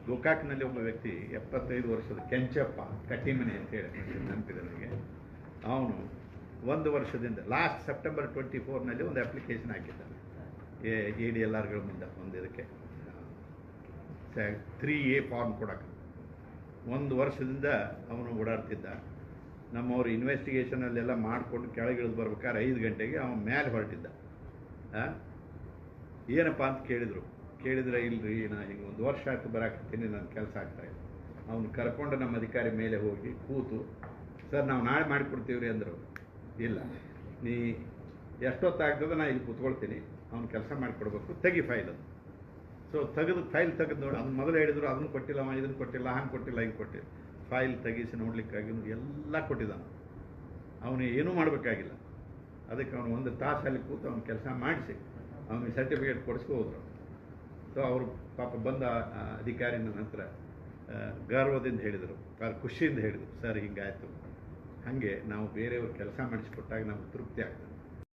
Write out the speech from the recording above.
ಗೋಕಾಕ್ನಲ್ಲಿ ಒಬ್ಬ ವ್ಯಕ್ತಿ 75 ವರ್ಷದ ಕೆಂಚಪ್ಪ ಕಟ್ಟಿಮನೆ ಅಂತ ಹೇಳಿ ನೆನಪಿದೆ ನನಗೆ. ಅವನು 1 ವರ್ಷದಿಂದ ಲಾಸ್ಟ್ ಸೆಪ್ಟೆಂಬರ್ 24ನಲ್ಲಿ ಒಂದು ಅಪ್ಲಿಕೇಶನ್ ಹಾಕಿದ್ದಾನೆ ADLRಗಳ ಮುಂದೆ ಒಂದು ಇದಕ್ಕೆ 3A ಫಾರ್ಮ್ ಕೊಡೋಕೆ. 1 ವರ್ಷದಿಂದ ಅವನು ಓಡಾಡ್ತಿದ್ದ. ನಮ್ಮವರು ಇನ್ವೆಸ್ಟಿಗೇಷನಲ್ಲೆಲ್ಲ ಮಾಡಿಕೊಂಡು ಕೆಳಗಿಳಿದು ಬರ್ಬೇಕಾದ್ರೆ 5 ಗಂಟೆಗೆ ಅವನು ಮೇಲೆ ಹೊರಟಿದ್ದ. ಏನಪ್ಪ ಅಂತ ಕೇಳಿದ್ರೆ ಇಲ್ರಿ ನಾನು ಹಿಂಗೆ 1 ವರ್ಷ ಆಯ್ತು ಬರಾಕತ್ತೀನಿ, ನನ್ನ ಕೆಲಸ ಆಗ್ತಾಯಿಲ್ಲ. ಅವ್ನು ಕರ್ಕೊಂಡು ನಮ್ಮ ಅಧಿಕಾರಿ ಮೇಲೆ ಹೋಗಿ ಕೂತು, ಸರ್ ನಾವು ನಾಳೆ ಮಾಡಿಕೊಡ್ತೀವಿ ರೀ ಅಂದರು. ಇಲ್ಲ, ನೀ ಎಷ್ಟೊತ್ತಾಗ್ತದೆ ನಾನು ಇಲ್ಲಿ ಕೂತ್ಕೊಳ್ತೀನಿ, ಅವ್ನು ಕೆಲಸ ಮಾಡಿಕೊಡ್ಬೇಕು, ತೆಗಿ ಫೈಲ್ ಅದು. ಸೊ ಫೈಲ್ ತೆಗೆದು ನೋಡಿ, ಅದನ್ನು ಮೊದಲು ಹೇಳಿದ್ರು ಅದನ್ನು ಕೊಟ್ಟಿಲ್ಲ, ಇದನ್ನು ಕೊಟ್ಟಿಲ್ಲ, ಹಂಗೆ ಕೊಟ್ಟಿಲ್ಲ, ಹಿಂಗೆ ಕೊಟ್ಟಿಲ್ಲ. ಫೈಲ್ ತೆಗಿಸಿ ನೋಡ್ಲಿಕ್ಕಾಗಿ ಎಲ್ಲ ಕೊಟ್ಟಿದ್ದಾನೆ. ಅವನು ಏನೂ ಮಾಡಬೇಕಾಗಿಲ್ಲ. ಅದಕ್ಕೆ ಅವನು 1 ತಾಸಲ್ಲಿ ಕೂತು ಅವ್ನು ಕೆಲಸ ಮಾಡಿಸಿ ಅವನಿಗೆ ಸರ್ಟಿಫಿಕೇಟ್ ಕೊಡಿಸ್ಕೊ ಹೋದ್ರು. ಸೊ ಅವರು ಪಾಪ ಬಂದ ಅಧಿಕಾರಿ ನನ್ನ ಹತ್ರ ಗೌರವದಿಂದ ಹೇಳಿದರು, ಖುಷಿಯಿಂದ ಹೇಳಿದರು, ಸರ್ ಹಿಂಗಾಯಿತು. ಹಾಗೆ ನಾವು ಬೇರೆಯವ್ರ ಕೆಲಸ ಮಾಡಿಸ್ಕೊಟ್ಟಾಗ ನಮ್ಗೆ ತೃಪ್ತಿ ಆಗ್ತದೆ.